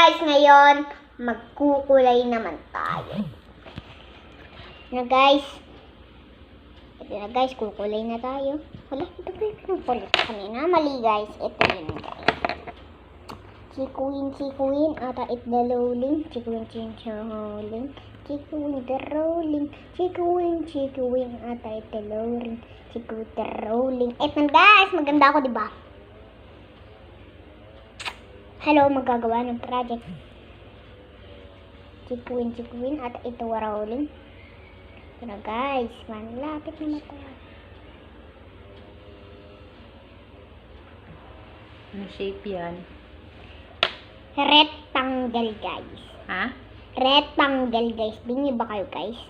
guys, ngayon magkukulay naman tayo. Na guys. Ito na guys, kukulay na tayo. Wala, ito ba yung pinupulit kanina? Mali guys, ito yun guys. Chikuin, ata it the rolling. Chikuin, rolling. Chikuin the rolling. Chikuin, ata it the rolling. Chikuin the rolling. Ito na guys, maganda ako diba? Hello, magagawa ng project. Chikuin, ata ito rolling. Ito na guys, malapit na tayo. Ano shape yan? Rectangle guys. Ha? Rectangle guys. Bingi ba kayo guys?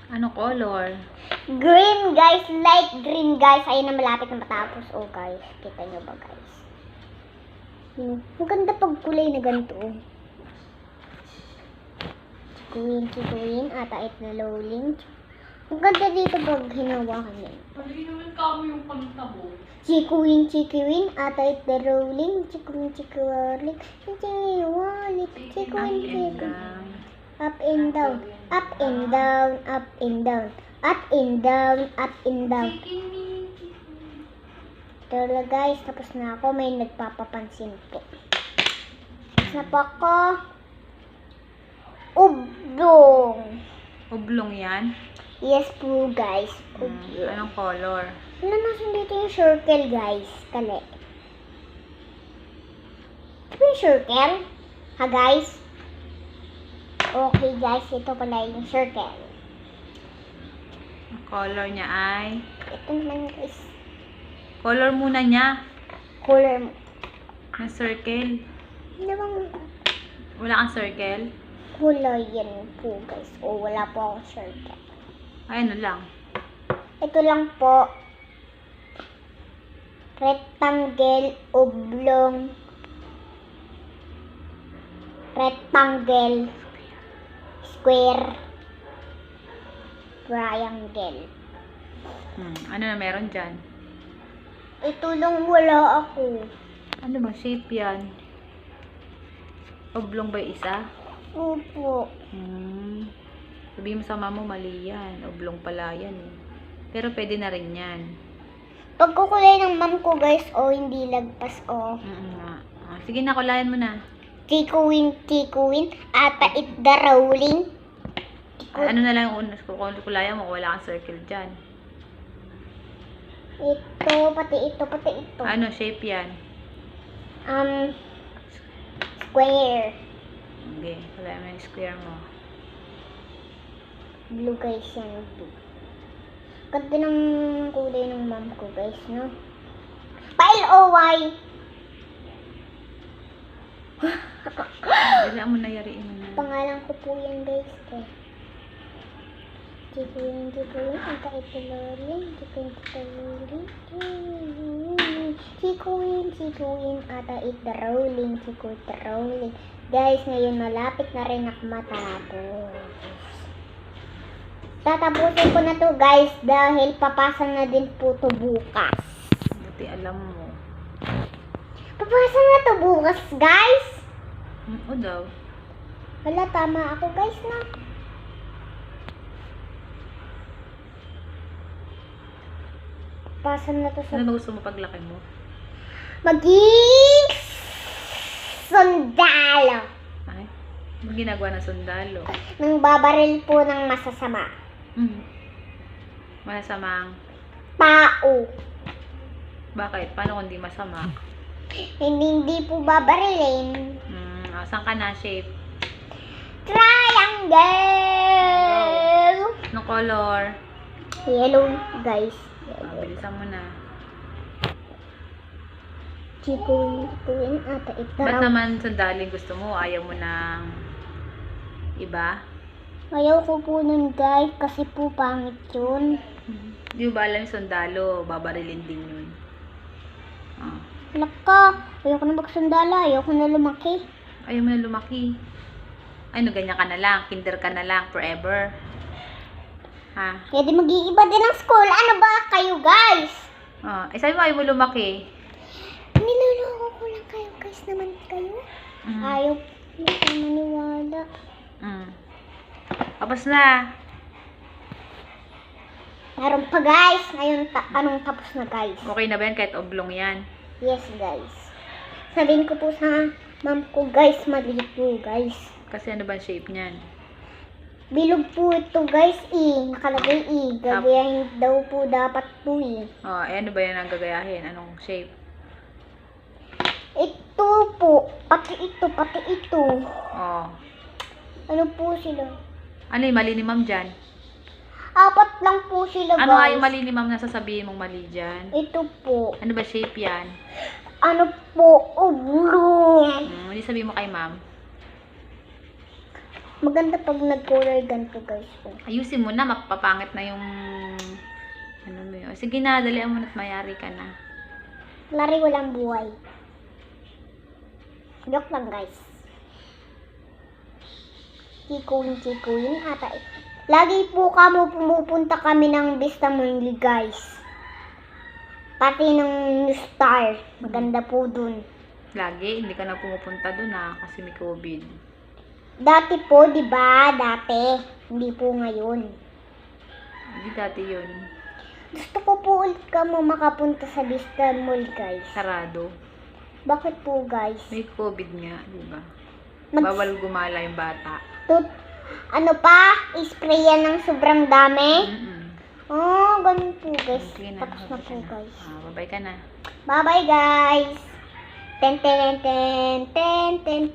Ano color? Green guys. Light green guys. Ayun na malapit na matapos. Oh guys. Kita nyo ba guys? Ang ganda pag kulay na ganito. Chikuin. Ata it na lowling. Ang ganda dito pag hinawakan yun. Pwede naman kamo yung pagtabo. Chikuin, ata it the rolling. Chikuin. Up and down. Ito na guys, tapos na ako. May nagpapapansin po. Tapos na po ako. Oblong. Oblong yan? Yes po guys. Oblong. Anong color? Ano nasan dito yung circle guys? Kali. Ito yung circle? Ha guys? Okay guys, ito pala yung circle. Ang color niya ay? Ito naman guys. Color muna niya. Color mo. Ng circle. Ano bang Wala kang circle? color yan po guys? O wala po akong circle. Ay, ano lang. Ito lang po. Rectangle, oblong. Rectangle, square, triangle. Ano na meron dyan? Ito lang wala ako. Ano ba shape yan? Oblong ba yung isa? Opo. Sabihin mo sa mama mo, mali yan. Oblong pala yan eh. Pero pwede na rin yan. Pagkukulay ng mom ko guys, hindi lagpas Sige na, kulayan mo na. Chikuin, ata it the rolling. Ano na lang yung unas ko? Kung kulayan mo, wala kang circle dyan. Ito, pati ito. Ano shape yan? Square. Okay, kulayan mo yung square mo. Blue guys yan, blue. Ganda ng kulay ng mom ko guys, no? Pa-L-O-Y! Dala mo na, yariin mo na. Pangalan ko po yan guys, eh. Chikuin, ata ito lolling. Chikuin, ata ito rolling. Rolling. Guys, ngayon malapit na rin ako matapos. Tatapusin ko na to guys dahil papasa na din po to bukas. Buti alam mo. Papasa na to bukas guys. O daw. Wala, tama ako guys na. Papasa na to sa... Ano ba gusto mo paglaki mo? Maging sundalo. Ay, ano ginagawa ng sundalo? Nang babaril po ng masasama. Masamang. Tao. Bakit? Paano kung di masama? Hindi po babarilin. Saan ka na shape? Triangle. Anong color? Yellow, guys. Bilisan mo na. Chikuin, ata ito. Ba't naman sandaling gusto mo? Ayaw mo ng iba? Ayaw ko po nun, guys, kasi po pangit yun. Di ba alam yung sundalo? Babarilin din yun. Anak ka, ayaw ko na magsundala, ayaw ko na lumaki. Ayaw mo na lumaki. Ano, ganyan ka na lang? Kinder ka na lang forever? Ha? Pwede mag-iiba din ang school. Ano ba kayo, guys? Sabi mo ayaw mo lumaki. Niloloko ko lang kayo guys naman kayo. Mm. Ayaw hindi ko maniwala. Mm. Tapos na. Meron pa guys. Ngayon anong tapos na guys? Okay na ba yan kahit oblong yan? Yes guys. Sabihin ko po sa ma'am ko guys, maliit po guys. Kasi ano ba ang shape niyan? Bilog po ito guys nakalagay Gagayahin daw po dapat po Oh, eh ano ba yan ang gagayahin? Anong shape? Ito po. Pati ito. Oh. Ano po sila? Ano yung mali ni ma'am dyan? 4 lang po sila guys. Ano nga yung mali ni ma'am na sasabihin mong mali dyan? Ito po. Ano ba shape yan? Ano po? Oblong. Hindi sabihin mo kay ma'am. Maganda pag nag-color ganito guys. Ayusin mo na, mapapangit na yung ano mo yun. Sige na, dalihan mo na't mayari ka na. Lari walang buhay. Joke lang guys. Chikuin ata. Lagi po pumupunta kami ng Vista Mall guys. Pati ng Star. Maganda po dun. Lagi, hindi ka na pumupunta dun kasi may COVID. Dati po, di ba? Dati. Hindi po ngayon. Hindi dati yun. Gusto ko po ulit makapunta sa Vista Mall guys. Sarado. Bakit po guys? May COVID nga, di ba? Mag- Bawal gumala yung bata. Ano pa? Sprayan ng sobrang dami? Mm-mm. Oh, ganun po guys. Okay na, Tapos na babay po ka na. guys. Babay ka na. Bye bye guys. Ten ten ten ten ten ten.